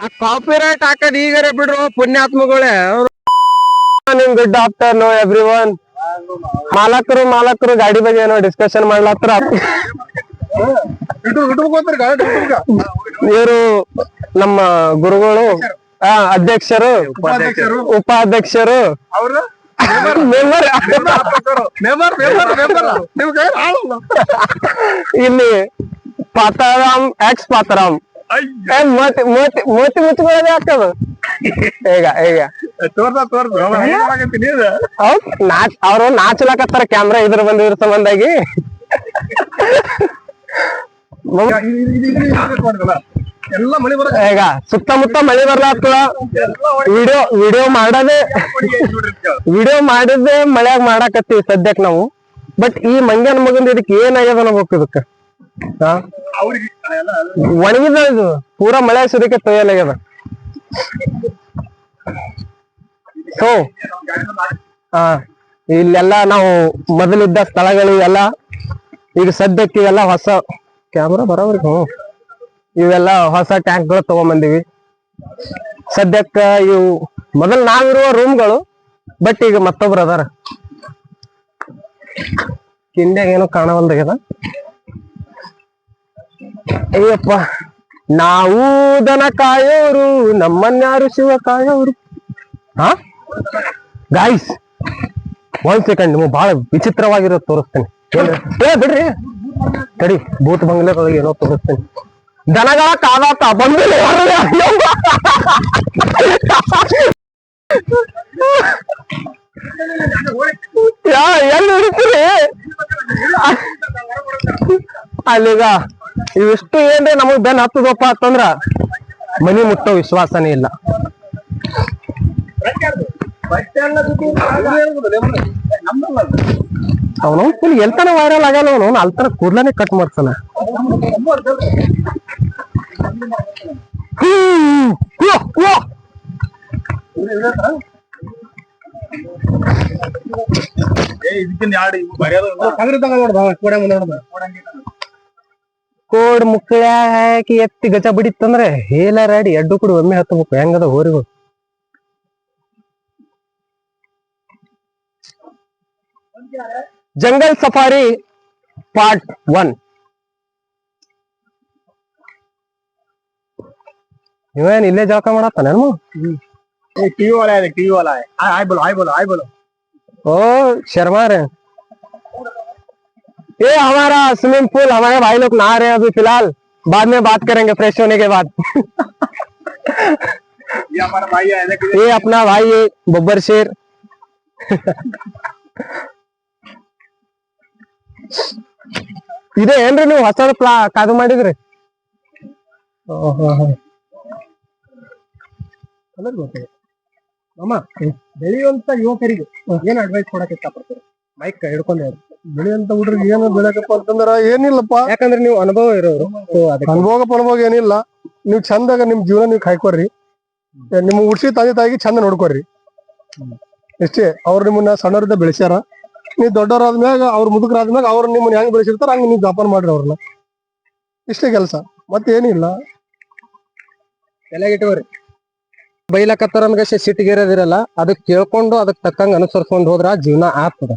ಆ ಕಾಪಿರೈಟ್ ಹಾಕದ್ ಈಗರೆ ಬಿಡ್ರು ಪುಣ್ಯಾತ್ಮಗಳೇ. ನಿಮ್ ಗುಡ್ ಆಫ್ಟರ್ನೂ ಎವ್ರಿ ಒನ್. ಮಾಲಕರು ಗಾಡಿ ಬಗ್ಗೆ ಏನೋ ಡಿಸ್ಕಷನ್ ಮಾಡ್ಲತ್ರ. ಇವರು ನಮ್ಮ ಗುರುಗಳು, ಅಧ್ಯಕ್ಷರು, ಉಪಾಧ್ಯಕ್ಷರು, ಇಲ್ಲಿ ಪಾತಾರಾಮ್ ಎಕ್ಸ್ ಪಾತಾರಾಮ್ ಮೋತಿ ಮುಚ್ಕೊಳ್ಳೋದೇ ಆಗ್ತದ. ಈಗ ಅವ್ರು ನಾಚಲಾಕತ್ತಾರ ಕ್ಯಾಮ್ರಾ ಇದ್ರ ಬಂದಿದ್ರ ಸಂಬಂಧಾಗಿ. ಈಗ ಸುತ್ತಮುತ್ತ ಮಳಿ ಬರ್ಲಾಗ್ತದ. ವಿಡಿಯೋ ಮಾಡಿದ್ದೆ ಮಳ್ಯಾಗ ಮಾಡಾಕತ್ತೀವಿ ಸದ್ಯಕ್ ನಾವು. ಬಟ್ ಈ ಮಂಗ್ಯನ ಮಗಂದ ಇದಕ್ ಏನಾಗ್ಯದ ಅನ್ಬೇಕು. ಇದಕ್ಕ ಒಣಗಿದ ಇದು ಪೂರಾ ಮಳೆ ಸುರಿಕೆ ತೊಯ್ಯಲಾಗ್ಯದ. ಸೊ ಇಲ್ಲೆಲ್ಲ ನಾವು ಮೊದಲಿದ್ದ ಸ್ಥಳಗಳು ಎಲ್ಲ ಈಗ ಸದ್ಯಕ್ಕೆ ಇವೆಲ್ಲ ಹೊಸ ಕ್ಯಾಮ್ರಾ ಬರೋವ್ರಿ. ಇವೆಲ್ಲ ಹೊಸ ಟ್ಯಾಂಕ್ ಗಳು ತಗೊಂಬಂದಿವಿ. ಸದ್ಯಕ್ಕ ಇವು ಮೊದಲ್ ನಾವಿರುವ ರೂಮ್ಗಳು. ಬಟ್ ಈಗ ಮತ್ತೊಬ್ರು ಅದಾರ. ಕಿಂಡ್ಯಾಗ ಏನೋ ಕಾಣವಲ್ದಾಗ್ಯದ. ಅಯ್ಯಪ್ಪ, ನಾವು ದನ ಕಾಯೋರು, ನಮ್ಮನ್ಯಾರು ಶಿವ ಕಾಯೋರು. ಗಾಯ್ಸ್ ಒಂದ್ ಸೆಕೆಂಡ್, ನಿಮ್ಗೆ ಬಹಳ ವಿಚಿತ್ರವಾಗಿರೋದು ತೋರಿಸ್ತೇನೆ. ಬಿಡ್ರಿ ತಡಿ, ಭೂತ್ ಬಂಗ್ಲೆಗಳಿಗೆ ಏನೋ ತೋರಿಸ್ತೇನೆ. ದನಗಳ ಕಾದಾಟ ಬಂದಿಲ್ಲ. ಎಲ್ಲಿ ಹಿಡಿತೀರಿ ಅಲ್ಲಿಗ? ಇವಿಷ್ಟು ಏನ್ರಿ ನಮಗ್ ಬೆನ್ ಹತ್ತದಪ್ಪ ಅಂತಂದ್ರ ಮನಿ ಮುಟ್ಟೋ ವಿಶ್ವಾಸನೇ ಇಲ್ಲ. ಅವನು ಫುಲ್ ಎಲ್ತನ ವೈರಲ್ ಆಗಲ್ಲ. ಅವನು ಅಲ್ತರ ಕೂದ್ಲಾನೆ ಕಟ್ ಮಾಡ್ತಾನ. ಕೋಡ್ ಮುಕ್ಕಳ ಹಾಕಿ ಎತ್ತಿ ಗಜ ಬಿಡಿತ್ತಂದ್ರೆ ಹೇಲಾರಾಡಿ ಎಡ್ಡು ಕೂಡ ಒಮ್ಮೆ ಹತ್ತಬೇಕು. ಹೆಂಗದ ಹೋರಿಗಳು. Jungle safari part 1. ನೀವೇನ್ ಇಲ್ಲೇ ಜಳಕ ಮಾಡತ್ತಾನ? टीवी वाला है। हाय बोलो। ओ शर्मा रहे। ये हमारा स्विमिंग पूल, हमारे भाई लोग नहा रहे हैं अभी फिलहाल। बाद में बात करेंगे फ्रेश होने के बाद। ये हमारा भाई है। ये अपना भाई है बब्बर शेर। ಇದೆ ಏನ್ರಿ ನೀವು ಹೊಸದ ಕಾದು ಮಾಡಿದ್ರಿ? ಅಮ್ಮ, ಬೆಳೆಯುವಂತ ಯುವಕರಿಗೆ ಏನ್ ಅಡ್ವೈಸ್ ಕೊಡಕ್ಕೆ ಇಷ್ಟಪಡ್ತೀರಿ? ಮೈಕ್ ಹಿಡ್ಕೊಂಡೆ. ಬೆಳೆಯುವಂತ ಹುಡುಗರಿಗೆ ಏನು ಬೆಳಕಪ್ಪ ಅಂತಂದ್ರ ಏನಿಲ್ಲಪ್ಪ. ಯಾಕಂದ್ರೆ ನೀವು ಅನುಭವ ಇರೋರು. ಅನುಭವ ಏನಿಲ್ಲ. ನೀವು ಚಂದಾಗ ನಿಮ್ ಜೀವನ ನೀವು ಕಾಯ್ಕೊಡ್ರಿ. ನಿಮ್ ಉಡ್ಸಿ ತಂದೆ ತಾಯಿಗೆ ಚಂದ ನೋಡ್ಕೊಡ್ರಿ. ಎಷ್ಟೇ. ಅವ್ರು ನಿಮ್ಮನ್ನ ಸಣ್ಣವ್ರಿಂದ ಬೆಳೆಸ್ಯಾರ. ನೀವು ದೊಡ್ಡವರಾದ್ಮ್ಯಾಗ, ಅವ್ರ ಮುದುಕರಾದ್ಮ್ಯಾಗ ಅವ್ರು ನಿಮ್ಮನ್ನ ಹೆಂಗ್ ಬೆಳೆಸಿರ್ತಾರ ಹಂಗ ನೀವು ಜೋಪಾನ ಮಾಡ್ರಿ ಅವ್ರನ್ನ. ಇಷ್ಟೇ ಕೆಲಸ, ಮತ್ತೇನಿಲ್ಲ. ತಲೆಗಿಟ್ಟವ್ರಿ ಬೈಲಕತ್ತಾರ ಅನ್ಗಷ್ಟೇ ಸಿಟ್ಟಿಗಿರೋದಿರಲ್ಲ. ಅದಕ್ ಕೇಳ್ಕೊಂಡು ಅದಕ್ ತಕ್ಕಂಗ ಅನುಸರಿಸ್ಕೊಂಡ್ ಹೋದ್ರ ಜೀವನ ಆಗ್ತದ.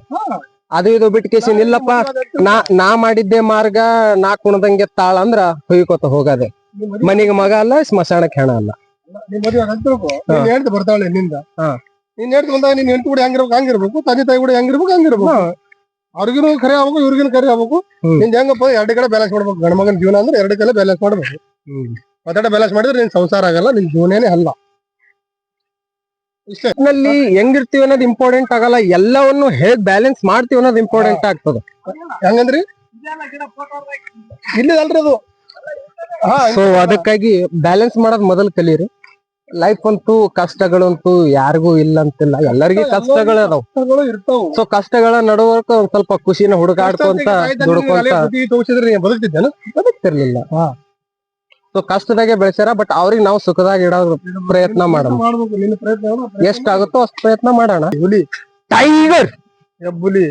ಅದು ಇದು ಬಿಟ್ಟು ಕೇಸಿನ್ ಇಲ್ಲಪ್ಪ ನಾ ಮಾಡಿದ್ದೆ ಮಾರ್ಗ ನಾ ಕುಣದಂಗೆ ತಾಳ ಅಂದ್ರ ಹೊಯ್ಕೋತ ಹೋಗದೆ. ಮನಿಗೆ ಮಗ ಅಲ್ಲ, ಸ್ಮಶಾನಕ್ಕೆ ಹೆಣ ಅಲ್ಲ. ಹೇಳ್ತ ಬರ್ತಾಳೆ ನಿಂದ. ನೀನ್ ಹೇಳ್ತ ಬಂದಾಗ ನೀನ್ ಹೆಂಡತಿ ಕೂಡ ಹಂಗಿರ್ಬೇಕು, ತಂದೆ ತಾಯಿ ಕೂಡ ಹಂಗಿರ್ಬೇಕು. ಅವ್ರಿಗೂ ಕರೆ ಆಗ್ಬೇಕು, ಇವ್ರಿಗೂ ಕರೆ ಆಗ್ಬೇಕು. ನಿನ್ ಹೆಂಗಪ್ಪ ಎರಡು ಕಡೆ ಬ್ಯಾಲೆನ್ಸ್ ಮಾಡ್ಬೇಕು. ಗಂಡ ಮಗನ ಜೀವನ ಅಂದ್ರೆ ಎರಡು ಕಡೆ ಬ್ಯಾಲೆನ್ಸ್ ಮಾಡ್ಬೇಕು. ಮತ್ತಾಡ ಬ್ಯಾಲೆನ್ಸ್ ಮಾಡಿದ್ರೆ ನಿನ್ ಸಂಸಾರ ಆಗಲ್ಲ, ನಿನ್ ಜೀವನೇ ಅಲ್ಲ. ನಲ್ಲಿ ಹೆಂಗಿರ್ತೀವಿ ಅನ್ನೋದು ಇಂಪಾರ್ಟೆಂಟ್ ಆಗಲ್ಲ. ಎಲ್ಲವನ್ನು ಹೇಗ್ ಬ್ಯಾಲೆನ್ಸ್ ಮಾಡ್ತೀವಿ ಅನ್ನೋದು ಇಂಪಾರ್ಟೆಂಟ್ ಆಗ್ತದ. ಹೆಂಗಂದ್ರಿ ಇಲ್ಲದಲ್ರಿ ಅದು. ಸೊ ಅದಕ್ಕಾಗಿ ಬ್ಯಾಲೆನ್ಸ್ ಮಾಡೋದ್ ಮೊದಲು ಕಲೀರಿ. ಲೈಫ್ ಅಂತೂ ಕಷ್ಟಗಳಂತೂ ಯಾರಿಗೂ ಇಲ್ಲ ಅಂತಿಲ್ಲ, ಎಲ್ಲರಿಗೂ ಕಷ್ಟಗಳು ಅದಾವ. ಸೊ ಕಷ್ಟಗಳ ನಡುವರ್ಕ ಒಂದ್ ಸ್ವಲ್ಪ ಖುಷಿನ ಹುಡುಗಾಡ್ಕೊಂತ ದುಡ್ಕೊಂತ ಬದುಕ್ತಿರ್ಲಿಲ್ಲ. ಸೊ ಕಷ್ಟದಾಗೆ ಬೆಳೆಸ್ಯಾರ. ಬಟ್ ಅವ್ರಿಗೆ ನಾವು ಸುಖದಾಗ ಇಡೋ ಪ್ರಯತ್ನ ಮಾಡೋಣ. ಎಷ್ಟಾಗುತ್ತೋ ಅಷ್ಟು ಪ್ರಯತ್ನ ಮಾಡೋಣ. ಹುಲಿ ಟೈಗರ್ ಹುಲಿ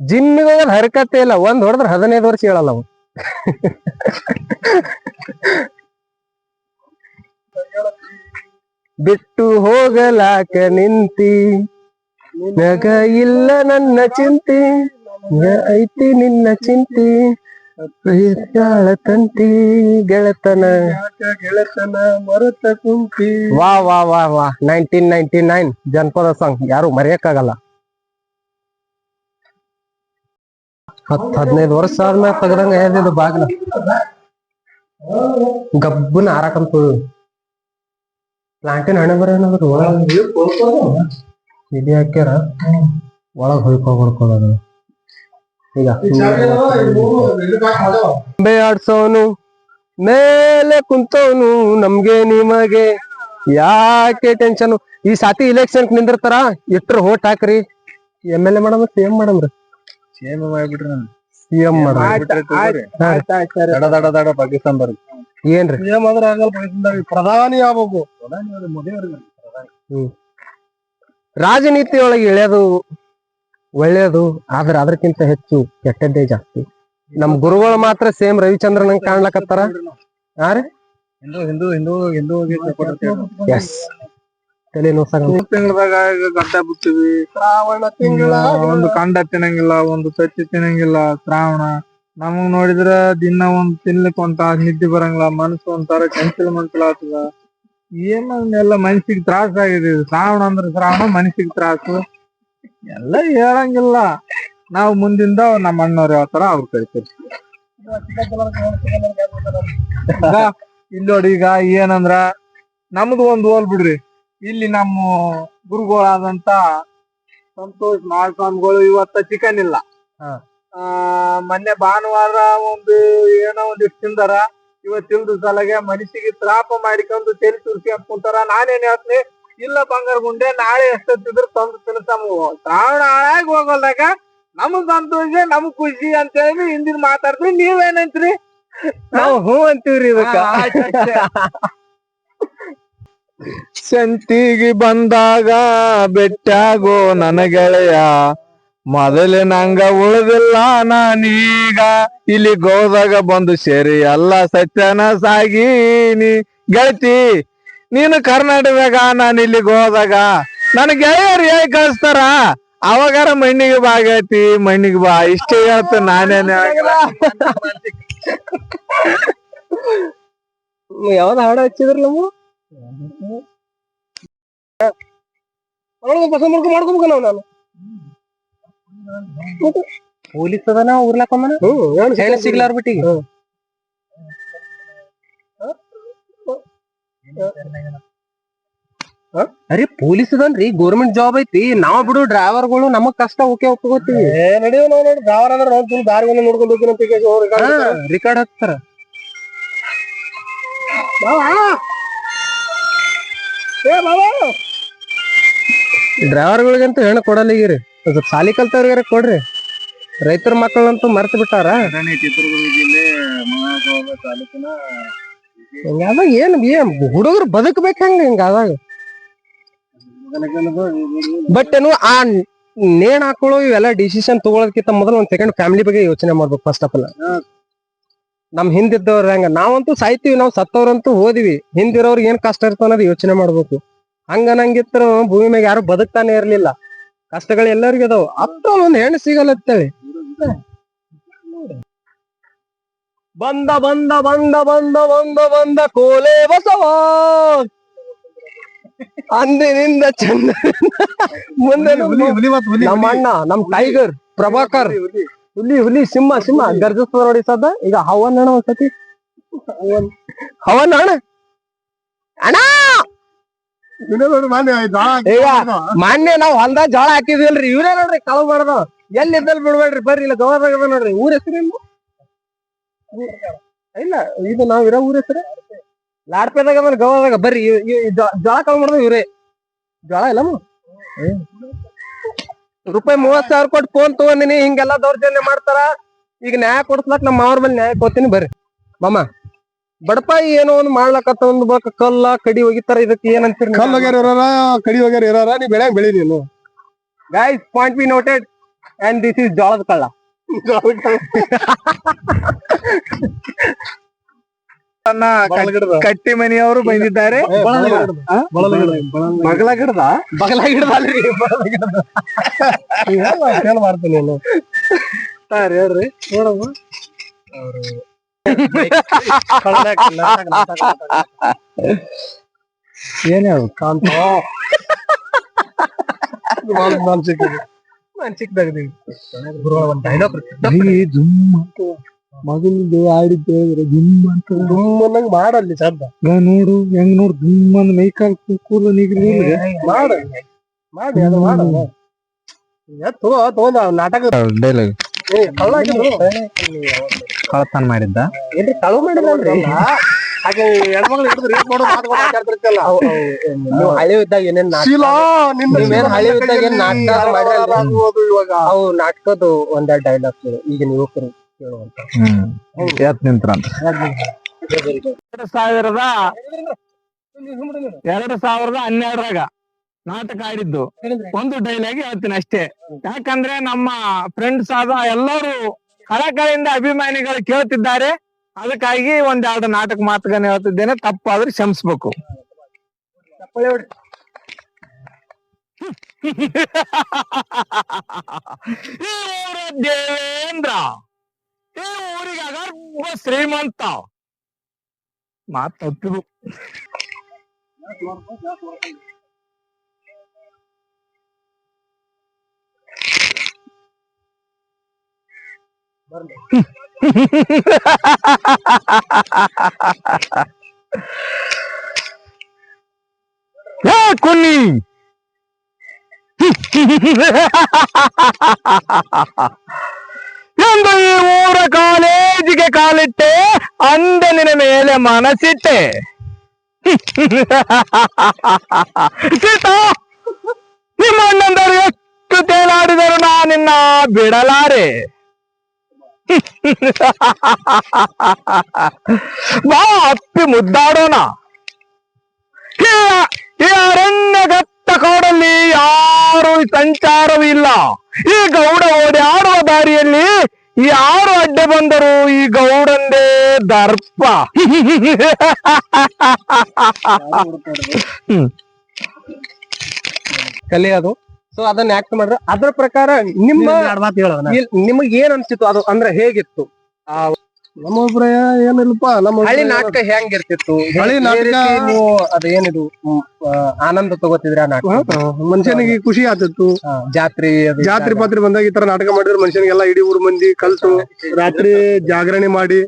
ಜಿಮ್ಮಿಗೆ ಹರಕತ್ತೆ ಇಲ್ಲ. ಒಂದ್ ಹೊಡೆದ್ರೆ 15 ವರ್ಷ ಹೇಳಲ್ಲ ಅವು. ಬಿಟ್ಟು ಹೋಗಲಾಕ ನಿಂತಿ ನಗ ಇಲ್ಲ ನನ್ನ ಚಿಂತಿ ಐತಿ ನಿನ್ನ ಚಿಂತಿ ತಂತಿ ಗೆಳತನ ಮರತ ಕುಂತಿ. ವಾ ವಾ ವಾ ವಾ 1999 ಜನಪದ ಸಾಂಗ್ ಯಾರು ಮರೆಯಕ್ಕಾಗಲ್ಲ. 10-15 ವರ್ಷ ಆದ್ಮೇಲೆ ತೆಗ್ದಂಗ ಏನಿದು ಬಾಗ್ಲ ಗಬ್ಬನ ಹಾರಾಕಂತ ಪ್ಲಾಂಟಿನ ಹಣೆ ಬರ ಏನಾದ್ರು ಇಲ್ಲಿ ಹಾಕ್ಯಾರ ಒಳಗ್ ಹೊಯ್ಕೊಡ್ಕೋದ. ಈಗ ಬೆ ಆಡ್ಸೋನು ಮೇಲೆ ಕುಂತವನು ನಮ್ಗೆ ನಿಮಗೆ ಯಾಕೆ ಟೆನ್ಷನ್. ಈ ಸಾತಿ ಇಲೆಕ್ಷನ್ ನಿಂದಿರ್ತಾರ ಇಟ್ರ ಹೋಟ್ ಹಾಕ್ರಿ. MLA madam CM ಮಾಡಮ್ರಿ. CM ಮಾಡ್ಬಿಟ್ರಿ CM ದಡ ಪಾಕಿಸ್ತಾನ ಬರ್ರಿ ಏನ್ರಿ CM ಆದ್ರ ಆಗಲ್ಲ. ಪಾಕಿಸ್ತಾನ ಪ್ರಧಾನಿ ಆಗ್ಬೇಕು. ರಾಜನೀತಿ ಒಳಗೆ ಇಳಿಯೋದು ಒಳ್ಳೇದು, ಆದ್ರೆ ಅದಕ್ಕಿಂತ ಹೆಚ್ಚು ಕೆಟ್ಟದ್ದೇ ಜಾಸ್ತಿ. ನಮ್ ಗುರುಗಳು ಮಾತ್ರ ಸೇಮ್ ರವಿಚಂದ್ರನ್ ಕಾಣ್ಲಕತ್ತಾರ. ಎಸ್ ತಿಂಗಳದಾಗ ಗಡ್ಡ ಬಿಡ್ತೀವಿ. ಶ್ರಾವಣ ತಿಂಗಳ ಒಂದು ಕಂಡ ತಿನ್ನಂಗಿಲ್ಲ, ಒಂದು ತತ್ತಿ ತಿನ್ನಂಗಿಲ್ಲ. ಶ್ರಾವಣ ನಮಗ್ ನೋಡಿದ್ರ ದಿನ ಒಂದ್ ತಿನ್ಲಿಕ್ ಒಂತ ನಿದ್ದೆ ಬರಂಗಿಲ್ಲ. ಮನಸ್ಸು ಒಂಥರ ಚಂಚಲ ಮಂಚಲ ಆಗ್ತದ. ಏನನ್ನೆಲ್ಲ ಮನಸ್ಸಿಗೆ ತ್ರಾಸ ಆಗಿದೆ. ಶ್ರಾವಣ ಅಂದ್ರೆ ಶ್ರಾವಣ ಮನಸ್ಸಿಗೆ ತ್ರಾಸು ಎಲ್ಲ ಹೇಳಂಗಿಲ್ಲ. ನಾವು ಮುಂದಿಂದ ನಮ್ಮ ಅಣ್ಣವ್ರು ಯಾವತರ ಅವ್ರು ಕರಿತೀವಿ. ಇಲ್ಲಿ ನೋಡಿ ಈಗ ಏನಂದ್ರ ನಮ್ದು ಒಂದ್ ಹೋಲ್ ಬಿಡ್ರಿ. ಇಲ್ಲಿ ನಮ್ಮ ಗುರುಗಳಾದಂತ ಸಂತೋಷ್ ಮಹಾಸ್ವಾಮಿಗಳು ಇವತ್ತ ಚಿಕನ್ ಇಲ್ಲ. ಮೊನ್ನೆ ಭಾನುವಾರ ಏನೋ ಒಂದಿಷ್ಟು ತಿಂದಾರ. ಇವತ್ತಿಲ್ದ ಸಲಗೆ ಮನಸ್ಸಿಗೆ ತ್ರಾಪ ಮಾಡಿಕೊಂಡು ತೆಲಿ ತುರ್ಸ್ಕೊಂಡ್ ಕುಂತಾರ. ನಾನೇನ್ ಹೇಳ್ತೀನಿ, ಇಲ್ಲ ಬಂಗಾರ ಗುಂಡೆ ನಾಳೆ ಎಷ್ಟೊತ್ತಿದ್ರು ತಂದು ತಿನ್ಸಮ್. ಶ್ರಾವಣ ಹಾಳಾಗಿ ಹೋಗೋದಾಗ ನಮಗ್ ಸಂತೋಷ ನಮಗ್ ಖುಷಿ ಅಂತ ಹೇಳಿ ಹಿಂದಿನ ಮಾತಾಡ್ತೀವಿ. ನೀವೇನಂತ್ರಿ? ನಾವು ಹೂ ಅಂತೀವ್ರಿ ಇದಕ್ಕ. ಸಂತಿಗೆ ಬಂದಾಗ ಬೆಟ್ಟಾಗೋ ನನ್ನ ಗೆಳೆಯ, ಮೊದಲಿನಂಗ ಉಳಿದಿಲ್ಲ ನಾನೀಗ. ಇಲ್ಲಿ ಗೋದಾಗ ಬಂದು ಸೇರಿ ಎಲ್ಲ ಸತ್ಯನ ಸಾಗೀನಿ ಗೆಳತಿ. ನೀನು ಕರ್ನಾಟಕದಾಗ ನಾನು ಇಲ್ಲಿಗೆ ಹೋದಾಗ ನನ್ ಗೆಳೆಯರು ಹೇಳಿ ಕಳಿಸ್ತಾರ, ಅವಾಗಾರ ಮಣ್ಣಿಗೆ ಬಾಗೈತಿ ಮಣ್ಣಿಗೆ ಬಾ. ಇಷ್ಟೇ ಹೇಳ್ತ ನಾನೇನ್ ಯಾವ್ದ ಹಾಡ ಹಚ್ಚಿದ್ರಲ್ಲ ಮಾಡ್ಕೋಬೇಕ ನಾನು. ಪೊಲೀಸ್ ಅದಾನ ಊರ್ಲಾಕೊಂಡ ಸಿಗ್ಲಾರ ಬಿಟ್ಟಿ. ಅರೆ ಪೊಲೀಸ್ ಅದನ್ರಿ, ಗೌರ್ಮೆಂಟ್ ಜಾಬ್ ಐತಿ. ನಾವ್ ಬಿಡು ಡ್ರೈವರ್ಗಳು ನಮಗ್ ಕಷ್ಟ ಓಕೆ ಒಪ್ಕೋತೀವಿ. ನಡಿಯೋ ನಾವ್ ನೋಡಿ ಡ್ರೈವರ್ ಅಂದ್ರೆ ದಾರಿ ನೋಡ್ಕೊಂಡು ಹೋಗಿ ರಿಕಾರ್ಡ್ ಹಾಕ್ತಾರ. ಡ್ರೈವರ್ಗಳಿಗಂತೂ ಹೆಣ್ಣು ಕೊಡಲಿಗಿರಿ, ಸಾಲಿ ಕಲ್ತವ್ರಿಗಾರ ಕೊಡ್ರಿ. ರೈತರ ಮಕ್ಕಳಂತೂ ಮರ್ತು ಬಿಟ್ಟಾರ. ಹಿಂಗಾದಾಗ ಏನ್ ಹುಡುಗರು ಬದುಕ್ಬೇಕ ಹಿಂಗಾದಾಗ. ಬಟ್ ಏನು ಆ ನೇಣ್ ಹಾಕೊಳ್ಳೋ ಇವೆಲ್ಲ ಡಿಸಿಷನ್ ತಗೊಳೋದಕ್ಕಿಂತ ಮೊದಲು ಒಂದ್ ಸೆಕೆಂಡ್ ಫ್ಯಾಮಿಲಿ ಬಗ್ಗೆ ಯೋಚನೆ ಮಾಡ್ಬೇಕು. ಫಸ್ಟ್ ಆಫ್ ಆಲ್ ನಮ್ ಹಿಂದಿದ್ದವ್ರ ಹೆಂಗ, ನಾವಂತೂ ಸಾಯ್ತಿವಿ, ನಾವ್ ಸತ್ತವ್ರಂತೂ ಹೋದಿವಿ. ಹಿಂದಿರೋರ್ಗೆ ಏನ್ ಕಷ್ಟ ಇರ್ತಾವ ಅನ್ನೋದು ಯೋಚನೆ ಮಾಡ್ಬೇಕು. ಹಂಗನಂಗಿತ್ರ ಭೂಮಿ ಮ್ಯಾಗ ಯಾರು ಬದುಕ್ತಾನೆ ಇರ್ಲಿಲ್ಲ. ಕಷ್ಟಗಳು ಎಲ್ಲರಿಗೂ ಅದಾವ. ಅತ್ತ ಒಂದ್ ಹೆಣ್ಣು ಸಿಗಲ್ಲ ಅಂತೇಳಿ ಬಂದ ಬಂದ ಬಂದ ಬಂದ ಬಂದ ಬಂದ ಕೋಲೆ ಬಸವ ಅಂದಿನಿಂದ ಚಂದ ಮುಂದೆ ನಮ್ಮ ಅಣ್ಣ ನಮ್ ಟೈಗರ್ ಪ್ರಭಾಕರ್ ಹುಲಿ ಹುಲಿ ಸಿಂಹ ಸಿಂಹ ಗರ್ಜಿಸ್ತದ ನೋಡಿ ಸದ್ದ. ಈಗ ಹವನ್ ಅಣ್ಣ ಒಂದ್ಸತಿ ಹವನ್ ಅಣ್ಣ ಅಣ್ಣ ಈಗ ಮಾನ್ಯ ನಾವ್ ಹೊಲ್ದಾಗ ಜೋಳ ಹಾಕಿದ್ವಿಲ್ರಿ, ಇವ್ರೇ ನೋಡ್ರಿ ಕಳವ್ ಮಾಡ್ದ. ಎಲ್ಲಿ ಇದ್ದಲ್ಲಿ ಬಿಡ್ಬೇಡ್ರಿ, ಬರ್ರಿ ಇಲ್ಲ ಗೋವಾದಾಗ ಅದ ನೋಡ್ರಿ. ಊರ ಹೆಸರು ಇಲ್ಲ, ಇದು ನಾವ್ ಇರೋ ಊರ ಹೆಸರು ಲಾಡ್ಪೇದಾಗ ಅದ ಗೋವಾದಾಗ. ಬರ್ರಿ ಜೋಳ ಕಳವ್ ಮಾಡ್ದ ಇವ್ರೇ. ಜೋಳ ಇಲ್ಲ ರೂಪಾಯಿ 30,000 ಕೊಟ್ಟು ಫೋನ್ ತಗೊಂಡಿನಿ. ಹಿಂಗೆಲ್ಲಾ ದೌರ್ಜನ್ಯ ಮಾಡ್ತಾರ. ಈಗ ನ್ಯಾಯ ಕೊಡ್ಸ್ಲಕ್ ನಮ್ಮ ಅವ್ರ ಮೇಲೆ ನ್ಯಾಯ ಕೊಡ್ತೀನಿ. ಬರ್ರಿ ಮಾಮ, ಬಡಪಾಯಿ ಏನೋ ಒಂದ್ ಮಾಡ್ಲಕತ್ತ ಒಂದ್ ಕಲ್ಲ ಕಡಿ ಹೋಗಿತಾರ. ಇದಕ್ಕೆ ಏನಂತೀರಿ? ಕಲ್ ಹೋಗ್ಯಾರ ಇರಾರ, ಕಡಿ ಹೋಗ್ಯಾರ ಇರಾರ, ನೀ ಬೆಳ್ಯಾಂಗ ಬೆಳಿ ನೀನು. Guys point be noted and this is ಜೋಳದ ಕಳ್ಳ. ಕಟ್ಟಿ ಮನೆಯವರು ಬಂದಿದ್ದಾರೆ. ಬಗಲ ಗಿಡದ ಅಲ್ರಿ ಮಾಡ್ತೀನಿ ನಾನು. ಸರ್ ಹೇಳ್ರಿ ನೋಡಮ್ಮ. ಏನ್ ಹೇಳು ಕಾಂತ ಮಗನಿಂದು ಆಡಿದ್ದೆ ದುಮ್ ಅಂತ ದುಮ್ಮನ್ನಂಗ್ ಮಾಡಲ್ಲಿ ಶಬ್ದ ನೋಡು ಹೆಂಗ್ ನೋಡು ದುಮ್ ಅಂದ್ ಮೈಕಾಲ್ ಕೂದಲು ನೀಗ್ರಿ ಮಾಡಿ ಅದು ಮಾಡಲ್ಲ ತಗೊಂಡ ನಾಟಕ ಡೈಲಾಗ್ ಕಳತನ ಮಾಡಿದ್ದ ಏನ್ರಿ ಕಳು ಮಾಡಿದ್ರಿ ಹಾಗೆ ಹೆಣ್ಮಕ್ಳು ಹಿಡಿದು ರೇಟ್ ಮಾಡೋ ಮಾತಾಡ್ತಿರ್ತಲ್ಲ ನೀವು ಹಳೆ ಇದ್ದಾಗ ಏನೇನ್ ಹಳೆ ಇದ್ದಾಗ ಏನ್ ನಾಟಕ ಮಾಡಿರಲ್ರಿ ಇವಾಗ ಅವು ನಾಟಕದ ಒಂದೆರಡು ಡೈಲಾಗ್ಸ್ ಈಗ ಯುವಕರು ಕೇಳುವಂತ ನಿಂತ್ರಂತ 2012 ನಾಟಕ ಆಡಿದ್ದು ಒಂದು ಡೈಲಾಗ್ ಹೇಳ್ತೀನಿ ಅಷ್ಟೇ. ಯಾಕಂದ್ರೆ ನಮ್ಮ ಫ್ರೆಂಡ್ಸ್ ಆದ ಎಲ್ಲರೂ ಕಳಕಳಿಯಿಂದ ಅಭಿಮಾನಿಗಳು ಕೇಳ್ತಿದ್ದಾರೆ. ಅದಕ್ಕಾಗಿ ಒಂದೆರಡು ನಾಟಕ ಮಾತುಗಳನ್ನ ಹೇಳ್ತಿದ್ದೇನೆ. ತಪ್ಪಾದ್ರೆ ಕ್ಷಮಿಸ್ಬೇಕು. ಈ ಊರ ದೇವೇಂದ್ರ, ಈ ಊರಿಗೆ ಅಗರ್ಭ ಶ್ರೀಮಂತ. ಮಾತು ತಪ್ಪಿದು. ಕುನ್ನಿ ಎಂದು ಈ ಊರ ಕಾಲೇಜಿಗೆ ಕಾಲಿಟ್ಟೆ, ಅಂದ ನಿನ್ನ ಮೇಲೆ ಮನಸ್ಸಿಟ್ಟೆ. ಸೀತಾ, ನಿಮ್ಮ ಅಣ್ಣಂದರು ಎಷ್ಟು ತೇಲಾಡಿದರು ನಾನಿನ್ನ ಬಿಡಲಾರೆ. ಬಾ ಅಪ್ಪಿ ಮುದ್ದಾಡೋಣ. ಈ ಅರಣ್ಯಗತ್ತ ಕಾಡಲ್ಲಿ ಯಾರು ಸಂಚಾರವೂ ಇಲ್ಲ. ಈ ಗೌಡ ಓಡಾಡುವ ದಾರಿಯಲ್ಲಿ ಯಾರು ಅಡ್ಡ ಬಂದರು ಈ ಗೌಡಂದೇ ದರ್ಪ. ಕಲಿಯೋದು. ಸೊ ಅದನ್ನ ಆಕ್ಟ್ ಮಾಡ್ರೆ ಅದ್ರ ಪ್ರಕಾರ ನಿಮಗ್ ಏನ್ ಅನ್ಸಿತ್ತು ಅದು ಅಂದ್ರೆ ಹೇಗಿತ್ತು? ನಮ್ಮ ಅಭಿಪ್ರಾಯ ಏನಿಲ್ಲಪ್ಪ, ನಮ್ಮ ಹಳಿ ನಾಟಕ ಹೆಂಗಿರ್ತಿತ್ತು? ಹಳಿ ನಾಟಕ ನೀವು ಅದೇನಿದು ಆನಂದ ತಗೋತಿದ್ರ ನಾಟಕ? ಮನುಷ್ಯನಿಗೆ ಖುಷಿ ಆಗ್ತಿತ್ತು. ಜಾತ್ರೆ ಪಾತ್ರೆ ಬಂದಾಗ ಈ ತರ ನಾಟಕ ಮಾಡಿದ್ರೆ ಮನುಷ್ಯನಿಗೆಲ್ಲ ಇಡೀ ಊರ್ ಮಂದಿ ಕಲ್ತು ರಾತ್ರಿ ಜಾಗರಣೆ ಮಾಡಿ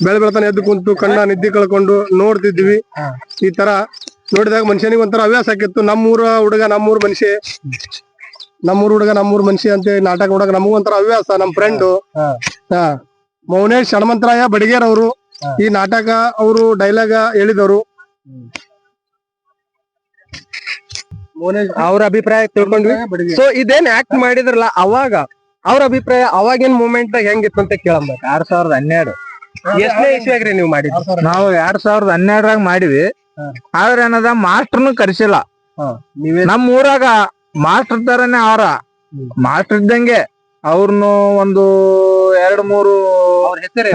ಬೆಳತಾನೆ ಎದ್ದು ಕುಂತು ಕಣ್ಣ ನಿದ್ದೆ ಕಳ್ಕೊಂಡು ನೋಡ್ತಿದ್ವಿ. ಈ ತರ ನೋಡಿದಾಗ ಮನುಷ್ಯನಿಗೆ ಒಂಥರ ಹವ್ಯಾಸ ಆಕಿತ್ತು. ನಮ್ಮೂರ ಹುಡುಗ ನಮ್ಮೂರ್ ಮನುಷ್ಯ, ನಮ್ಮೂರ್ ಹುಡುಗ ನಮ್ಮೂರ್ ಮನುಷ್ಯ ಅಂತ ನಾಟಕ ನೋಡಕ್ ನಮಗೊಂಥರ ಹವ್ಯಾಸ. ನಮ್ ಫ್ರೆಂಡ್ ಮೌನೇಶ್ ಹನುಮಂತರಾಯ ಬಡಿಗೇರ್ ಅವರು ಈ ನಾಟಕ ಅವರು ಡೈಲಾಗ ಹೇಳಿದವರು. ಅವ್ರ ಅಭಿಪ್ರಾಯ ತಿಳ್ಕೊಂಡ್ವಿ. ಸೊ ಇದೇನ್ ಆಕ್ಟ್ ಮಾಡಿದ್ರಲ್ಲ ಅವಾಗ ಅವ್ರ ಅಭಿಪ್ರಾಯ ಅವಾಗೇನ್ ಮೂಮೆಂಟ್ ಹೆಂಗಿತ್ತು ಅಂತ ಕೇಳಂಬೇಕು. 2012 ಎಷ್ಟನೇ ಇಸ್ವಿಯಾಗ್ರಿ ನೀವು ಮಾಡಿದ್ರಿ? ನಾವು 2012 ಮಾಡಿವಿ. ಆದ್ರೆ ಏನದ ಮಾಸ್ಟರ್ನು ಕರ್ಸಿಲ್ಲ. ನಮ್ ಊರಾಗ ಮಾಸ್ಟರ್ ತರನೇ ಅವರ ಮಾಸ್ಟರ್ ಇದ್ದಂಗೆ ಅವ್ರನ್ನು ಒಂದು 2-3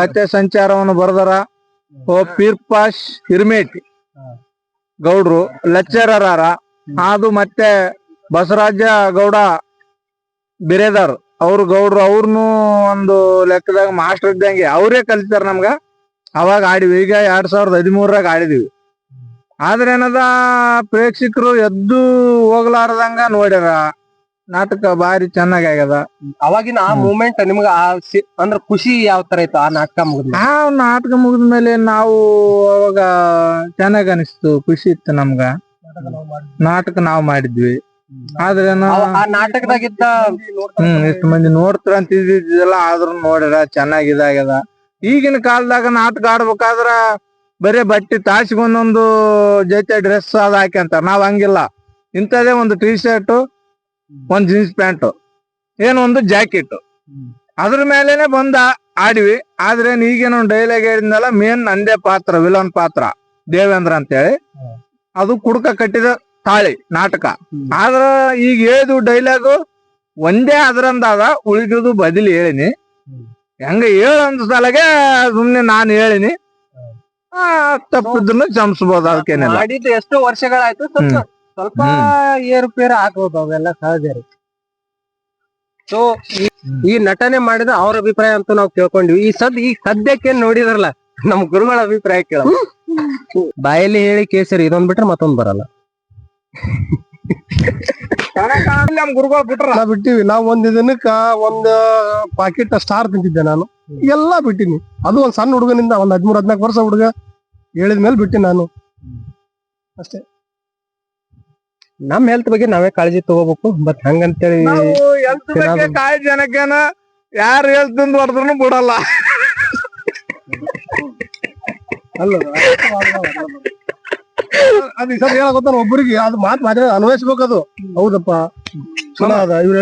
ಕಥೆ ಸಂಚಾರವನ್ನು ಬರ್ದಾರ. ಪೀರ್ಪಾಶ್ ಹಿರ್ಮೇಟ್ ಗೌಡ್ರು ಲೆಕ್ಚರರ್ ಅದು, ಮತ್ತೆ ಬಸವರಾಜ ಗೌಡ ಬಿರೇದಾರ್ ಅವ್ರು ಗೌಡ್ರು, ಅವ್ರನ್ನು ಒಂದು ಲೆಕ್ಕದಾಗ ಮಾಸ್ಟರ್ ಇದ್ದಂಗೆ ಅವರೇ ಕಲಿತಾರ ನಮ್ಗ. ಅವಾಗ ಆಡಿವಿ. ಈಗ 2013 ಆಡಿದಿವಿ. ಆದ್ರೆ ಏನದ ಪ್ರೇಕ್ಷಕರು ಎದ್ದು ಹೋಗ್ಲಾರ್ದಂಗ ನೋಡ್ಯಾರ. ನಾಟಕ ಬಾರಿ ಚೆನ್ನಾಗಿ ಆಗ್ಯದ. ಅವಾಗಿನ ಆ ಮೂಮೆಂಟ್ ನಿಮ್ಗ ಅಂದ್ರ ಖುಷಿ ಯಾವ ತರ ಇತ್ತು ಆ ನಾಟಕ ಮುಗಿದ? ಆ ನಾಟಕ ಮುಗಿದ್ಮೇಲೆ ನಾವು ಅವಾಗ ಚೆನ್ನಾಗ್ ಅನಿಸ್ತು, ಖುಷಿ ಇತ್ತು ನಮ್ಗ. ನಾಟಕ ನಾವು ಮಾಡಿದ್ವಿ. ಆದ್ರೆ ಆ ನಾಟಕದಾಗಿದ್ದ ಇಷ್ಟು ಮಂದಿ ನೋಡ್ತಾರ ಅಂತ ಇದ್ದಿದ್ದಲ್ಲ, ಆದ್ರೂ ನೋಡ್ಯಾರ ಚೆನ್ನಾಗಿ ಇದಾಗ್ಯದ. ಈಗಿನ ಕಾಲದಾಗ ನಾಟಕ ಆಡ್ಬೇಕಾದ್ರ ಬರೇ ಬಟ್ಟೆ ತಾಸಿಗೊಂದೊಂದು ಜೊತೆ ಡ್ರೆಸ್ ಅದ ಹಾಕ್ಯಂತಾರ. ನಾವ್ ಹಂಗಿಲ್ಲ. ಇಂಥದೇ ಒಂದು ಟೀ ಶರ್ಟ್, ಒಂದ್ ಜೀನ್ಸ್ ಪ್ಯಾಂಟ್, ಏನೊಂದು ಜಾಕೆಟ್, ಅದ್ರ ಮೇಲೆನೆ ಬಂದ ಆಡಿವಿ. ಆದ್ರೆ ಈಗೇನೋ ಡೈಲಾಗ್ ಹೇಳಿದ್ನಲ್ಲ, ಮೇನ್ ನಂದೇ ಪಾತ್ರ, ವಿಲನ್ ಪಾತ್ರ ದೇವೇಂದ್ರ ಅಂತೇಳಿ. ಅದು ಕುಡ್ಕ ಕಟ್ಟಿದ ತಾಳಿ ನಾಟಕ. ಆದ್ರ ಈಗ ಹೇಳಿದ್ವು ಡೈಲಾಗು ಒಂದೇ ಅದ್ರಂದಾದ ಉಳಿದುದು ಬದಲಿ ಹೇಳಿನಿ. ಹೆಂಗ ಹೇಳಂದ ಸಲಗೆ ಸುಮ್ನೆ ನಾನು ಹೇಳಿನಿ. ತಪ್ಪಿದ್ರು ಕ್ಷಮಿಸ್ಬೋದು, ಅದಕ್ಕೇನಿಲ್ಲ. ಮಾಡಿದ್ದು ಎಷ್ಟೋ ವರ್ಷಗಳಾಯ್ತು, ಸ್ವಲ್ಪ ಏರುಪೇರು ಆಗ್ಬೋದು, ಅವೆಲ್ಲ ಸಹಜ ರೀ. ಸೊ ಈ ನಟನೆ ಮಾಡಿದ ಅವ್ರ ಅಭಿಪ್ರಾಯ ಅಂತೂ ನಾವು ಕೇಳ್ಕೊಂಡ್ವಿ. ಈ ಸದ್ಯಕ್ಕೆ ನೋಡಿದ್ರಲ್ಲ ನಮ್ ಗುರುಗಳ ಅಭಿಪ್ರಾಯ ಕೇಳ. ಬಾಯಲ್ಲಿ ಹೇಳಿ ಕೇಸರಿ ಇದೊಂದ್ ಬಿಟ್ರೆ ಮತ್ತೊಂದ್ ಬರಲ್ಲ. ನಮ್ ಗುರುಗಳು ಬಿಟ್ರ ನಾವ್ ಬಿಟ್ಟಿವಿ. ನಾವ್ ಒಂದ್ ದಿನಕ್ಕ ಒಂದ್ ಪಾಕೆಟ್ ಸ್ಟಾರ್ ತಿಂತಿದ್ದೆ ನಾನು, ಎಲ್ಲಾ ಬಿಟ್ಟಿನಿ. ಅದು ಒಂದ್ ಸಣ್ಣ ಹುಡುಗನಿಂದ ಒಂದ್ 13-14 ವರ್ಷ ಹುಡುಗ ಹೇಳಿದ್ಮೇಲೆ ಬಿಟ್ಟಿನಿ ನಾನು ಅಷ್ಟೇ. ನಮ್ ಹೆಲ್ತ್ ಬಗ್ಗೆ ನಾವೇ ಕಾಳಜಿ ತಗೋಬೇಕು. ಬಟ್ ಹಂಗಂತೇಳಿ ಕಾಳಜಿ ಜನಕ್ಕೇನ ಯಾರು ಹೇಳ್ತಂದ್ ಹೊಡೆದ್ರು ಬಿಡಲ್ಲ. ಅಲ್ಲ ಅದ್ ಈ ಸಲ ಹೇಳಕ್ ಗೊತ್ತಾನ ಒಬ್ಬರಿಗೆ ಅದು ಮಾತಾಡ ಅನ್ವಯಿಸ್ಬೇಕು. ಅದು ಹೌದಪ್ಪ ಚಲೋ ಅದ ಇವ್ರ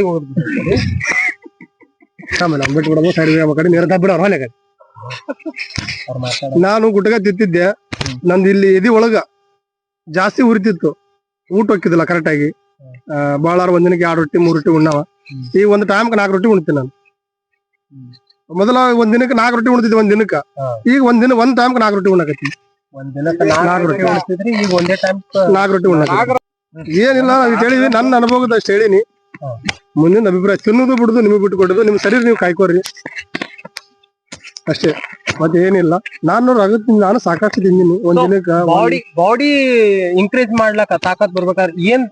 ಆಮೇಲೆ ಬಿಟ್ಬಿಡೋದು ಸೈಡ್ ಕಡೆ ನೀರ ಬಿಡೋರು ಹೊಲೆ ಕಡೆ. ನಾನು ಗುಟ್ಕ ತಿಂತಿದ್ದೆ, ನಂದು ಇಲ್ಲಿ ಎದಿ ಒಳಗ ಜಾಸ್ತಿ ಉರಿತಿತ್ತು, ಊಟ ಹೋಗಿದ್ದಿಲ್ಲ ಕರೆಕ್ಟ್ ಆಗಿ. ಬಾಳಾರ ಒಂದಿನಕ್ಕೆ 2 ರೊಟ್ಟಿ 3 ರೊಟ್ಟಿ ಉಣ್ಣವ. ಈಗ ಒಂದ್ ಟೈಮ್ 4 ರೊಟ್ಟಿ ಉಣ್ತೀನಿ ನಾನು. ಮೊದಲ ಒಂದ್ ದಿನಕ್ಕೆ 4 ರೊಟ್ಟಿ ಉಣ್ತಿದ್ದೆ ಒಂದ್ ದಿನಕ್ಕ. ಈಗ ಒಂದ್ ಟೈಮ್ 4 ರೊಟ್ಟಿ ಉಣ್ಣಕತ್ತೀನಿ. ಒಂದ್ ದಿನಕ್ಕೆ 4 ರೊಟ್ಟಿ ಉಣ್ತಿದ್ರಿ, ಈಗ ಒಂದೇ ಟೈಮ್ 4 ರೊಟ್ಟಿ ಉಣ್ಣಕತ್ತೀನಿ. ಏನಿಲ್ಲ ನಾವು ಹೇಳಿವಿ, ನನ್ನ ಅನುಭವದ ಅಷ್ಟು ಹೇಳಿನಿ. ಮುಂದಿನ ಅಭಿಪ್ರಾಯ ತಿನ್ನುದು ಬಿಡುದು ನಿಮಗೆ ಬಿಟ್ಟು ಕೊಡುದು, ನಿಮ್ ಶರೀರ ನೀವು ಕಾಯ್ಕೋರಿ ಅಷ್ಟೇ, ಮತ್ತೆ ಏನಿಲ್ಲ. ನಾನು ಸಾಕಷ್ಟು ತಿಂದಿನಿ. ಒಂದ್ ದಿನಕ್ಕ ಬಾಡಿ ಇನ್ಕ್ರೀಸ್ ಮಾಡ್ಲಕ್ಕ, ತಾಕತ್ ಬರ್ಬೇಕಾದ್ರೆ ಏನ್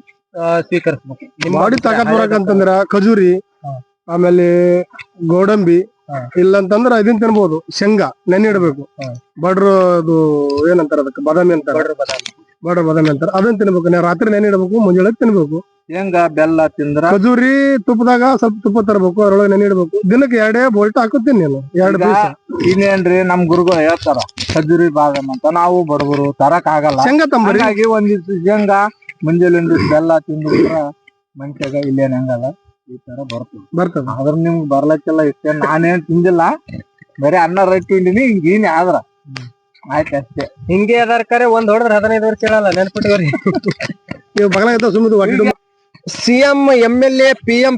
ಸ್ವೀಕರಿಸ್ಬೇಕು? ಬಾಡಿ ತಾಕತ್ ಬರಕಂತಂದ್ರ ಖಜೂರಿ, ಆಮೇಲೆ ಗೋಡಂಬಿ, ಇಲ್ಲಂತಂದ್ರ ಇದನ್ ತಿನ್ಬೋದು, ಶೇಂಗಾ ನೆನೆ ಇಡ್ಬೇಕು. ಬಡ್ರು ಅದು ಏನಂತಾರ ಅದಕ್ಕೆ, ಬಾದಾಮಿ ಅಂತಾರ, ಬಡ್ರ ಬಾದಾಮಿ ಅಂತಾರ, ಅದನ್ನ ತಿನ್ಬೇಕು. ರಾತ್ರಿ ನೆನೆ ಇಡ್ಬೇಕು, ಮುಂಜಾನೆ ತಿನ್ಬೇಕು. ಶೇಂಗಾ ಬೆಲ್ಲ ತಿಂದ್ರ ಖಜೂರಿ ತುಪ್ಪದಾಗ ಸ್ವಲ್ಪ ತುಪ್ಪ ತರಬೇಕು, ಅದ್ರೊಳಗೆ ನೆನೆ ಇಡ್ಬೇಕು. ದಿನಕ್ಕೆ 2 ಬೋಲ್ಟ್ ಹಾಕುತ್ತೀನಿ ನಾನು, 2 ಪೀಸ್. ಇನ್ನೇನ್ರಿ ನಮ್ ಗುರುಗಳು ಹೇಳ್ತಾರ ಖಜೂರಿ ಬಾದಾಮ್ ಅಂತ. ನಾವು ಬಡವರು ತರಕ್ ಆಗಲ್ಲ, ಶೇಂಗಾ ತಂಬರಿ. ಹಾಗಾಗಿ ಒಂದಿವ್ಸ ಶೇಂಗಾ ಮುಂಜಾನೆ ಬೆಲ್ಲ ತಿಂದ್ರ ಮನುಷ್ಯಾಗ ಇಲ್ಲೇನ್ ಹಂಗಲ್ಲ ಈ ತರ ಬರ್ತದ. ಆದ್ರ ನಿಮ್ಗ್ ಬರ್ಲಕ್ಕೆಲ್ಲ ಇಷ್ಟ. ನಾನೇನ್ ತಿಂದಿಲ್ಲ, ಬರೀ ಅನ್ನ ರೊಟ್ಟಿ ತಿಂದಿನಿ. ಹಿಂಗೀನಿ ಆದ್ರ ಆಯ್ತು ಅಷ್ಟೇ. ಹಿಂಗೆ ಅದಾರ ಕರೆ ಒಂದ್ ಹೊಡೆದ್ರೆ 15 ವರ್ಷ ಹೇಳಲ್ಲ, ನೆನ್ಪಿಟ್ಕೋರಿ. ನೀವು ಬಗಲಾಗ ಸುಮ್ಮನೆ CM MLA PM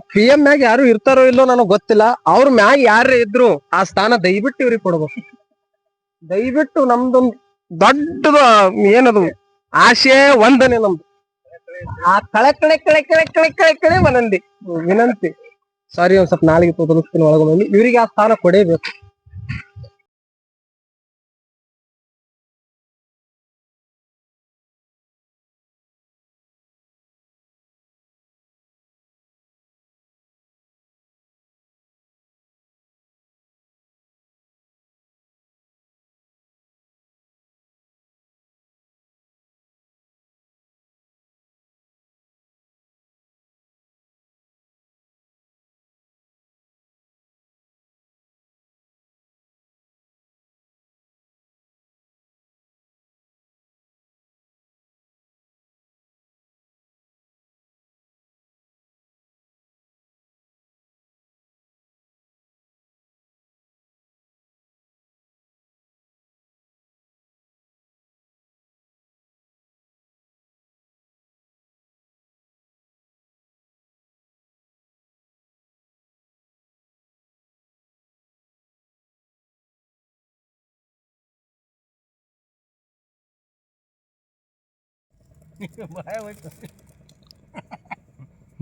ಮ್ಯಾಗ ಯಾರು ಇರ್ತಾರೋ ಇಲ್ಲೋ ನನಗ್ ಗೊತ್ತಿಲ್ಲ. ಅವ್ರ ಮ್ಯಾಗ ಯಾರೇ ಇದ್ರು ಆ ಸ್ಥಾನ ದಯವಿಟ್ಟು ಇವ್ರಿಗೆ ಕೊಡ್ಬೇಕು. ದಯವಿಟ್ಟು ನಮ್ದೊಂದು ದೊಡ್ಡದು ಏನದು ಆಶೆ, ವಂದನೆ ನಮ್ದು. ಆ ಕಳೆ ವಿನಂತಿ. ಸಾರಿ, ಒಂದ್ ಸ್ವಲ್ಪ ನಾಳೆಗೆ ತೊದಲಿಸ್ತೀನಿ ಒಳಗೊಂಡು. ಇವರಿಗೆ ಆ ಸ್ಥಾನ ಕೊಡೇಬೇಕು.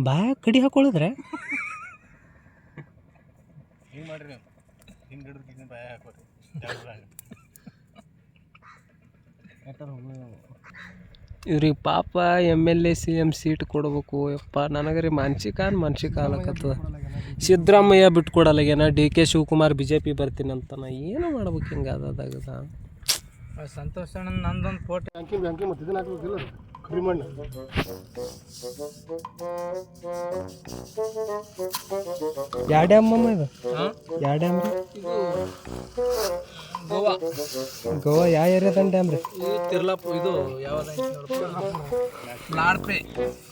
ಬಾಯ ಕಡಿ ಹಾಕೊಳ್ಳಿದ್ರೆ ಇವ್ರಿಗೆ ಪಾಪ MLA CM ಸೀಟ್ ಕೊಡ್ಬೇಕು. ಯಪ್ಪ ನನಗರಿ ಮಾನಸಿಕ ಆಲಕತ್ತದ. ಸಿದ್ದರಾಮಯ್ಯ ಬಿಟ್ಕೊಡಲ್ಲಾಗೇನ, DK ಶಿವಕುಮಾರ್ BJP ಬರ್ತೀನಿ ಅಂತ. ನಾ ಏನು ಮಾಡ್ಬೇಕು ಹಿಂಗಾದಾಗ? ಸಂತೋಷ ನಂದೊಂದು ಫೋಟೋ ಬ್ಯಾಂಕಿ ಮತ್ತೆ ಇದನ್ನ ಹಾಕ್ಬೇಕಿಲ್ಲ ಕರಿ ಮಣ್ಣು. ಯಾವ ಡ್ಯಾಮ್ ಅಮ್ಮ ಇದು? ಯಾವ ಡ್ಯಾಮ್ ರೀ? ಗೋವಾ ಯಾವ ಏರಿಯಾದ ಡ್ಯಾಮ್ ರೀ? ಇದು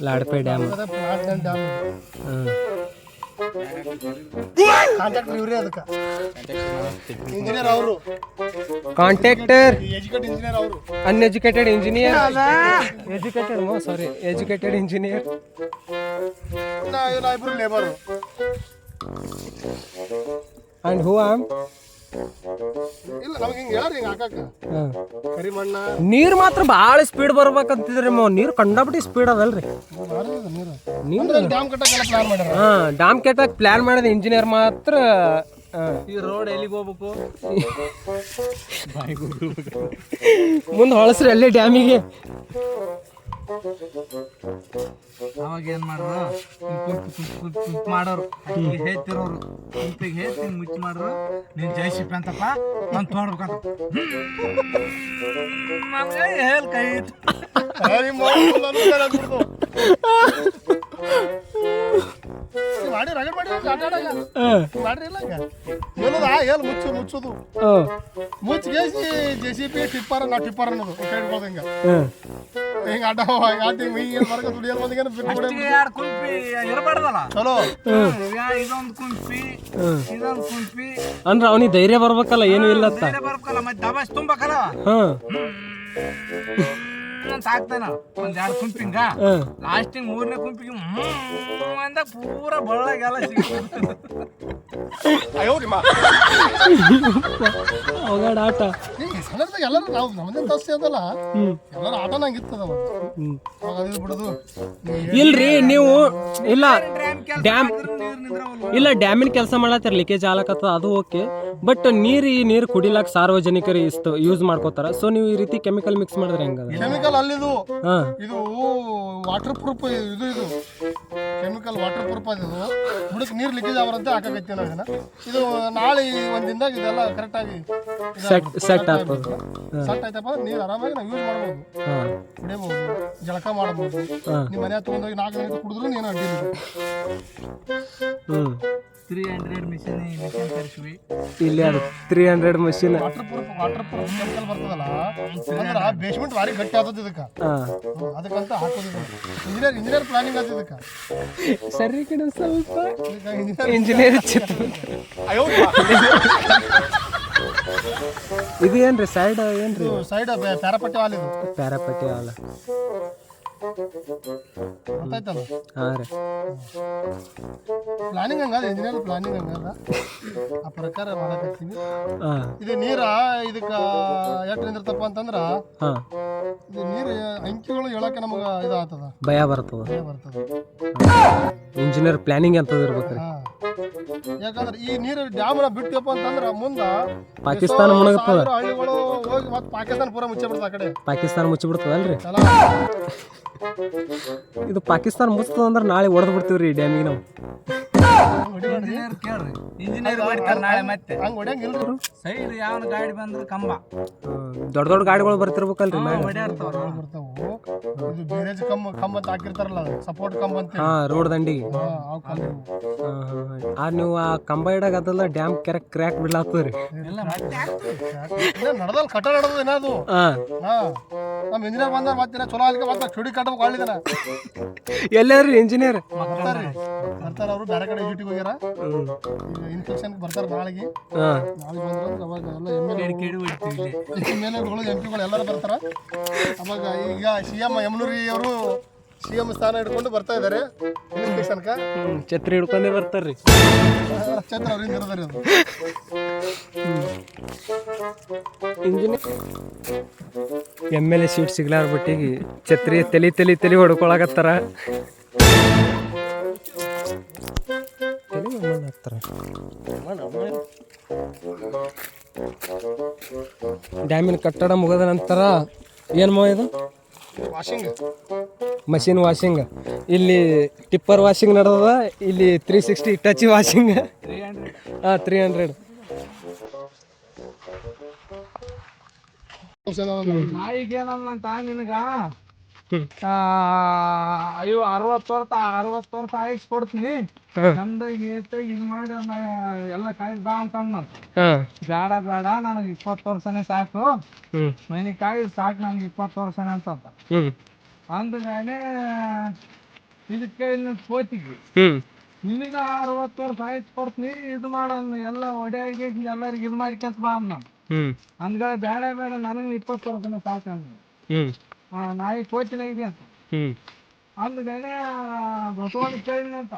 ಲಾಡ್ಪೆ ಡ್ಯಾಮ್. ಕಾಂಟ್ರಾಕ್ಟರ್ ಇವ್ರೇ ಅದಕ್ಕೆ ಇಂಜಿನಿಯರ್ ಅವರು ಕಾಂಟ್ರಾಕ್ಟರ್, ಎಜುಕೇಟ್ ಇಂಜಿನಿಯರ್ ಅವರು ಅನ್ಎಜುಕೇಟೆಡ್ ಇಂಜಿನಿಯರ್, ಎಜುಕೇಟೆಡ್ ಸಾರಿ ಎಜುಕೇಟೆಡ್ ಇಂಜಿನಿಯರ್. ಇಬ್ರು ಲೇಬರ್. ಅಂಡ್ ಹೂ ಆಮ್ ಇಲ್ಲ ನಮ್ಗೆ ಹಿಂಗೆ ಯಾರು ಹಿಂಗೆ ಹಾಕಕ್ಕ ಕರಿಮಣ್ಣ ನೀರ್ ಮಾತ್ರ ಭಾಳ ಸ್ಪೀಡ್ ಬರ್ಬೇಕಂತಿದ್ರಿ ನೀರ್ ಕಂಡಾಬಿಟ್ಟು ಸ್ಪೀಡ್ ಅದಲ್ರಿ ನೀರು ಡ್ಯಾಮ್ ಕಟ್ಟಕ್ಕೆಲ್ಲ ಪ್ಲಾನ್ ಮಾಡ್ಯಾರ. ಡ್ಯಾಮ್ ಕೆಟ್ಟಕ್ ಪ್ಲಾನ್ ಮಾಡಿದ ಇಂಜಿನಿಯರ್ ಮಾತ್ರ. ಈ ರೋಡ್ ಎಲ್ಲಿಗೆ ಹೋಗ್ಬೇಕು? ಮುಂದೆ ಹೊಳಸ್ರಿ ಅಲ್ಲೇ ಡ್ಯಾಮಿಗೆ. ಅವಾಗ ಏನ್ ಮಾಡ್ರು ಮಾಡೋರು ಹೇಳ್ತಿರೋರು ಗುಂಪಿಗೆ ಹೇಳ್ತೀನಿ ಮುಚ್ಚಿ ಮಾಡ್ರು ನೀನ್ ಜೈಸಿಪ್ ಅಂತಪ್ಪ ನಾನು ತೋಡ್ಬೇಕಂತ ನನ್ಗೆ ಹೇಳ್ ಕೈ ಇತ್ತು. ಮಾಡಿ ರಗಡ್ ಮಾಡಿ ಮಾಡ್ರಿ ಇಲ್ಲ ಹೇಳೋದಾ ಹೇಳಿ ಮುಚ್ಚೋದು ಮುಚ್ಚಿಗೇಸಿ JCB ಟಿಪ್ಪರ್ ನಾವು ಟಿಪ್ಪರ್ ಅನ್ನೋದು ಕೈ ಹಿಡ್ಕೋದು ಹಿಂಗ ಅಡ್ಡ ಮರಗ ದುಡಿಯಲ್ ಎರಡು ಕುಂಪಿ ಇರಬಾರ್ದಲ್ಲ ಚಲೋ ಇದೊಂದು ಕುಂಪಿ ಇದೊಂದು ಕುಂಪಿ ಅಂದ್ರ ಅವನಿಗೆ ಧೈರ್ಯ ಬರ್ಬೇಕಲ್ಲ, ಏನು ಇಲ್ಲ ಬರ್ಬೇಕಲ್ಲ ಮತ್ತೆ ದಬಾಸ್ ತುಂಬಕಲ್ಲ ಅಂತ ಹಾಕ್ತಾನ ಒಂದ್ ಎರಡು ಕುಂಪಿಂಗ ಲಾಸ್ಟಿಂಗ್ ಮೂರನೇ ಕುಂಪಿಗೆ ಅಂದ ಪೂರ ಬಳ್ಳಾಗೆಲ್ಲ ಅವಗಾಡ ಆಟ. ಸಣ್ಣದಾಗ ಎಲ್ಲರೂ ನಾವು ನಮ್ಮದೇನು ತಸ್ತಿ ಅದಲ್ಲ ಎಲ್ಲರೂ ಆಟ ನಂಗಿತ್ತದ ಬಿಡೋದು. ಇಲ್ರಿ ನೀವು ಇಲ್ಲ ಡ್ಯಾಮ್ ಇಲ್ಲ ಡ್ಯಾಮಿನ ಕೆಲಸ ಮಾಡತ್ತಾರ, ಲೀಕೇಜ್ ಆಗ್ಲಕತ್ತದ ಅದು ಓಕೆ. ಬಟ್ ನೀರು ಕುಡಿಲಾಕ ಸಾರ್ವಜನಿಕರು ಯೂಸ್ ಮಾಡ್ಕೋತಾರ. ಸೊ ನೀವು ಈ ರೀತಿ ಕೆಮಿಕಲ್ ಮಿಕ್ಸ್ ಮಾಡಿದ್ರೆ ಹೆಂಗದ? ಕೆಮಿಕಲ್ ಅಲ್ಲಿದು ಇದು ವಾಟರ್ ಪ್ರೂಫ್ ಇದು ಕೆಮಿಕಲ್ ವಾಟರ್ ಪ್ರೂಫ್ ಅದು ಬುಡಕ್ ನೀರು ಲೀಕೇಜ್ ಅವರಂತೆ ಹಾಕಕೈತಿ ನಾವು ಇದು ನಾಳೆ ಒಂದ್ ದಿನದಾಗ ಇದೆಲ್ಲ ಕರೆಕ್ಟ್ ಆಗಿ ಸೆಟ್ ಆಗ್ತದೆ. ಸೆಟ್ ಆಯ್ತಪ್ಪ ನೀರು ಆರಾಮಾಗಿ ನಾವು ಯೂಸ್ ಮಾಡ್ಬೋದು, ಕುಡಿಯಬಹುದು, ಜಳಕ ಮಾಡಬಹುದು. ನಿಮ್ಮ ಮನೆ ತಗೊಂಡೋಗಿ 4 ದಿನ ಕುಡಿದ್ರು ಏನು ಅಡ್ಡಿಲ್ಲ. 300 ಮಿಷನ್ ತರಿಸ್ವಿ ಇಲ್ಲಿ ಅದು 300 ಮಷೀನ್ ವಾಟರ್ ಪ್ರೂಫ್ ಕೆಮಿಕಲ್ ಬರ್ತದಲ್ಲ ಅಂದ್ರೆ ಬೇಸ್ಮೆಂಟ್ ಭಾರಿ ಗಟ್ಟಿ ಆಗ್ತದ ಇದಕ್ಕ, ಅದಕ್ಕಂತ ಹಾಕೋದು ಇಂಜಿನಿಯರ್ ಪ್ಲಾನಿಂಗ್ ಆಗ್ತದ ಇದಕ್ಕ. ಸರಿ ಕಡೆ ಸ್ವಲ್ಪ ಇಂಜಿನಿಯರ್ ಚಿತ್ರ ಇದು ಏನ್ರಿ ಸೈಡ್ ಏನ್ರಿ? ಸೈಡ್ ಪ್ಯಾರಾಪಟ್ಟಿ ವಾಲ್ ಇದು. ಪ್ಯಾರಾಪಟ್ಟಿ ವಾಲ್ ಗೊತ್ತಾಯ್ತಲ್ಲ? ಹಾಂ ರೀ. ಪ್ಲಾನಿಂಗ್ ಹಂಗದ ಇಂಜಿನಿಯರ್ ಪ್ಲಾನಿಂಗ್ ಹಂಗದ ಆ ಪ್ರಕಾರ ಮಾಡಕತ್ತೀವಿ. ಇದು ನೀರ ಇದಕ್ಕ ಎಷ್ಟು ನಿಂದಿರ್ತಪ್ಪ ಅಂತಂದ್ರ ಇದು ನೀರು ಅಂಕಿಗಳು ಹೇಳಕ್ಕೆ ನಮಗೆ ಇದು ಆಗ್ತದ, ಭಯ ಬರ್ತದ. ಇಂಜಿನಿಯರ್ ಪ್ಲಾನಿಂಗ್ ಅಂತದ ಇರ್ಬೇಕ್ರಿ. ಯಾಕಂದ್ರೆ ಈ ನೀರು ಡ್ಯಾಮ್ನ ಬಿಟ್ಟಪ್ಪ ಅಂತಂದ್ರ ಮುಂದ ಪಾಕಿಸ್ತಾನ ಮುಣಗತ್ತದ, ಹಳ್ಳಿಗಳು ಹೋಗಿ ಮತ್ತೆ ಪಾಕಿಸ್ತಾನ ಪೂರ ಮುಚ್ಚಿ ಬಿಡ್ತದ. ಆ ಕಡೆ ಪಾಕಿಸ್ತಾನ ಮುಚ್ಚಿ ಬಿಡ್ತದಲ್ರಿ. ಇದು ಪಾಕಿಸ್ತಾನ ಮುಚ್ಚದ ಅಂದ್ರೆ ನಾಳೆ ಹೊಡೆದ್ ಬಿಡ್ತೀವ್ರಿ ಡ್ಯಾಮಿಗೆ ನಾವು. ಕೇಳ್ರಿ ಇಂಜಿನಿಯರ್ ಮಾಡ್ತಾರ ನಾಳೆ ಮತ್ತೆ ಹಂಗ ಹೊಡ್ಯಂಗಿಲ್ರಿ. ಸೈಡ್ ಯಾವ ಗಾಡಿ ಬಂದ್ರೆ ಕಂಬ ದೊಡ್ಡ ದೊಡ್ಡ ಗಾಡಿಗಳು ಬರ್ತಿರ್ಬೇಕಲ್ರಿ ಮ್ಯಾಗ. ಬರ್ತಾವು ಇದು ಬೇರೇಜ್ ಕಂಬ ಅಂತ ಹಾಕಿರ್ತಾರಲ್ಲ ಸಪೋರ್ಟ್ ಕಂಬ ಅಂತ. ರೋಡ್ ದಂಡಿಗೆ ನೀವು ಆ ಕಂಬ ಇಡಾಗ ಅದಲ್ಲ ಡ್ಯಾಮ್ ಕ್ರ್ಯಾಕ್ ಬಿಡ್ಲಾಗ್ತದ್ರಿ. ನಡ್ದಲ್ ಕಟ್ಟ ನಡ್ದದ ಏನದು. ನಮ್ ಇಂಜಿನಿಯರ್ ಬಂದಾರ ಮತ್ತೆ ಚಲೋ ಅದಕ್ಕೆ ಮತ್ತೆ ಚುಡಿ ಕಟ್ಟಬೇಕು ಹಳ್ಳಿದನ. ಎಲ್ಲಾರ್ರಿ ಇಂಜಿನಿಯರ್ ಬರ್ತಾರ ಅವರು ಬೇರೆ ಕಡೆ ಡ್ಯೂಟಿಗೆ ಹೋಗ್ಯಾರ. ಇನ್ಫೆಕ್ಷನ್ ಬರ್ತಾರ ನಾಳೆಗೆ ಬಂದ್ರ ಅವಾಗ ಎಲ್ಲ MLAಗಳು MP ಎಲ್ಲರೂ ಬರ್ತಾರ. ಅವಾಗ ಈಗ CM ಯಮನೂರಿ ಅವರು CM ಸ್ಥಾನ ಹಿಡ್ಕೊಂಡು ಬರ್ತಾ ಇದಾರೆ ಇನ್ಸ್ಪೆಕ್ಷನ್ಕ. ಛತ್ರಿ ಹಿಡ್ಕೊಂಡೇ ಬರ್ತಾರ್ರಿ. ಛತ್ರ ಅವ್ರಿಂದ ಇರೋದ್ರಿ ಅದು. ಇಂಜಿನಿಯರ್ MLA ಸೀಟ್ ಸಿಗ್ಲಾರ ಬಿಟ್ಟಿಗೆ ಛತ್ರಿ ತಲಿ ಹೊಡ್ಕೊಳಕತ್ತಾರ. ಡ್ಯಾಮಿನ ಕಟ್ಟಡ ಮುಗಿದ ನಂತರ ಏನು ಇದು ಮಷಿನ್ ವಾಷಿಂಗ್. ಇಲ್ಲಿ ಟಿಪ್ಪರ್ ವಾಷಿಂಗ್ ನಡೆದ, ಇಲ್ಲಿ 360 ಟಚ್ ವಾಷಿಂಗ್. 300 ನಾಯಿಗೇನಂತ ನಿನಗ 60 ವರ್ಷ ಆಯ್ಸ್ ಕೊಡ್ತೀನಿ ನಮ್ದು ಇದು ಮಾಡಿ ಎಲ್ಲ ಕಾಯಿ ಬಾ ಅಂತ ಬೇಡ ನನಗೆ 20 ವರ್ಷನೇ ಸಾಕು, ಮನೆ ಕಾಯಿ ಸಾಕು ನಮ್ಗೆ 20 ವರ್ಷನೇ ಅಂತ ಅಂದ್ಗಾನೆ ಇದಕ್ಕೆ ಕೋತಿಗೆ ನಿನಗ 60 ವರ್ಷ ಆಯ್ತು ಕೊಡ್ತೀನಿ ಇದು ಮಾಡೋಣ ಎಲ್ಲ ಒಡೆಯಾಗಿ ಎಲ್ಲರಿಗೆ ಇದು ಮಾಡ್ಕೊಂತ ಬಾ ಅನ್ನ ಅಂದ್ಗ ಬೇಡ ಬೇಡ ನನಗೆ 20 ವರ್ಷನ ಸಾಕಂದ ನಾಯಿ ಕೋಚಿನಾಗಿದೆ ಅಂತ ಅಂದ್ಗೇನೆ ಬಸವಣ್ಣ ಕೇಳಿನಂತ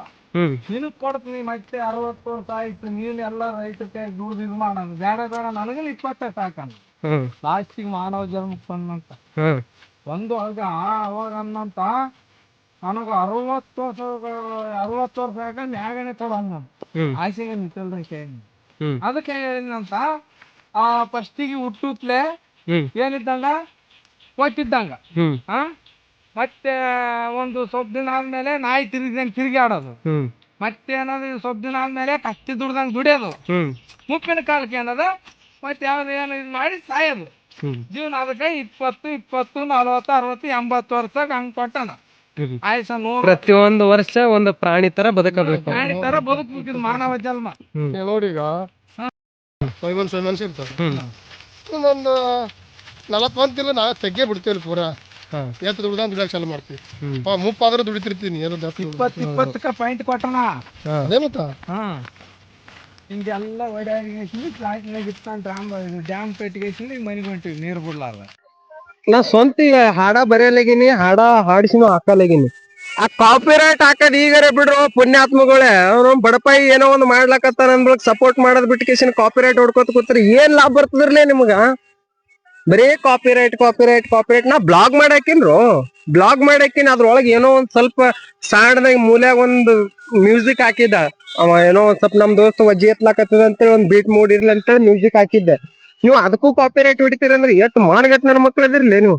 ನಿನಗ್ ಕೊಡ್ತೀನಿ ಮತ್ತೆ 60 ವರ್ಷ ಆಯ್ತು ನೀನ್ ಎಲ್ಲ ರೈತಕ್ಕೆ ದುಡ್ದು ಇದು ಮಾಡೋಣ ಬೇಡ ಬೇಡ ನನಗೆ 20 ಸಾಕಂದ ಲಾಸ್ಟಿಗೆ ಮಾನವ ಜನ್ಮಕ್ಕೆ ಬಂದಂತ ಒಂದು ಆಗ ಅವಾಗ ಅನ್ನಂತ ನನಗ 60 ವರ್ಷ ಯಾಕಂದ್ರೆ ಯಾಗನೆ ಕೊಡಂಗ ಆಸೆಗೆ ನಿಂತಲ್ರಿ ಕೇಳಿ ಅದಕ್ಕೆ ಹೇಳಿದಂತ ಆ ಫಸ್ಟಿಗೆ ಹುಟ್ಟುತ್ತಲೇ ಏನಿದ್ದಂಗ ಕೊಟ್ಟಿದ್ದಂಗ ಮತ್ತೆ ಒಂದು ಸ್ವಲ್ಪ ದಿನ ಆದ್ಮೇಲೆ ನಾಯಿ ತಿರುಗಿ ಆಡೋದು ಮತ್ತೆ ಏನಾದ್ರು ಸ್ವಲ್ಪ ದಿನ ಆದ್ಮೇಲೆ ಕತ್ತಿ ದುಡ್ದಂಗ್ ದುಡಿಯೋದು ಮುಪ್ಪಿನ ಕಾಲಕ್ಕೆ ಏನದ ಮತ್ತೆ ಯಾವ್ದು ಏನು ಇದು ಮಾಡಿ ಸಾಯೋದು ಜೀವನ ಅದಕ್ಕೆ 20, 40, 60, 80 ವರ್ಷಕ್ಕೆ ಹಂಗ್ ಕೊಟ್ಟನ ಆಯ್ಸ ಪ್ರತಿಯೊಂದು ವರ್ಷ ಒಂದು ಪ್ರಾಣಿ ತರ ಬದುಕಬೇಕು, ಪ್ರಾಣಿ ತರ ಬದುಕ್ಬೇಕಿದ್ ಮಾನವ ಜನ್ಮ. ನೋಡೀಗ ಮನುಷ್ಯ ಇರ್ತಾರೆ ಒಂದು 40 ತಿಂಗಳು ನಾವು ತೆಗ್ಗೆ ಬಿಡ್ತೇವೆ ಪೂರಾ ಎತ್ತು ದುಡ್ದಂಗ್ ದುಡಿಯಕ್ಕೆ ಚಾಲು ಮಾಡ್ತೀವಿ. ಮುಪ್ಪಾದ್ರೂ ದುಡಿತಿರ್ತೀನಿ 20 ಪಾಯಿಂಟ್ ಕೊಟ್ಟನ ಅದೇ ಮತ್ತ ಹಿಂಗೆಲ್ಲ ಓಡಾಡಿ ಡ್ಯಾಮ್ ಪೆಟ್ಟಿಗೆ ಮನೆಗೆ ಹೊಂಟಿವಿ ನೀರು ಬಿಡ್ಲಾರ್ದ. ನಾ ಸ್ವಂತ ಈಗ ಹಾಡ ಬರೆಯಲಾಗಿನಿ, ಹಾಡ ಹಾಡಿಸಿನೂ ಹಾಕಲಾಗಿನಿ. ಆ ಕಾಪಿರೈಟ್ ಹಾಕದ್ ಈಗಾರೆ ಬಿಡ್ರು ಪುಣ್ಯಾತ್ಮಗಳೇ. ಅವ್ರು ಬಡಪಾಯಿ ಏನೋ ಒಂದು ಮಾಡ್ಲಕತ್ತಾರ ಅಂದ್ಬಿಟ್ಟು ಸಪೋರ್ಟ್ ಮಾಡೋದ್ ಬಿಟ್ಕೇಶನ್ ಕಾಪಿರೈಟ್ ಹೊಡ್ಕೋತ ಕೂತ್ರಿ ಏನ್ ಲಾಭ ಬರ್ತದ್ರಲೇ ನಿಮ್ಗ? ಬರೀ ಕಾಪಿರೈಟ್. ನಾ ಬ್ಲಾಗ್ ಮಾಡಾಕಿನ್ ಅದ್ರೊಳಗೆ ಏನೋ ಒಂದ್ ಸ್ವಲ್ಪ ಸಣ್ಣದಾಗ ಮೂಲ್ಯಾಗ ಒಂದು ಮ್ಯೂಸಿಕ್ ಹಾಕಿದ್ದ ಅವ, ಏನೋ ಒಂದ್ ಸ್ವಲ್ಪ ನಮ್ ದೋಸ್ತ ವಜ್ಜಿ ಎತ್ಲಾಕತ್ತದ ಅಂತೇಳಿ ಒಂದ್ ಬೀಟ್ ಮೂಡಿರ್ಲಿ ಅಂತೇಳಿ ಮ್ಯೂಸಿಕ್ ಹಾಕಿದ್ದೆ. ನೀವು ಅದಕ್ಕೂ ಕಾಪಿರೈಟ್ ಹೊಡಿತೀರಿ ಅಂದ್ರೆ ಎಷ್ಟು ಮಾನಗಟ್ಟ ನನ್ನ ಮಕ್ಳು ಅದಿರ್ಲಿ ನೀವು.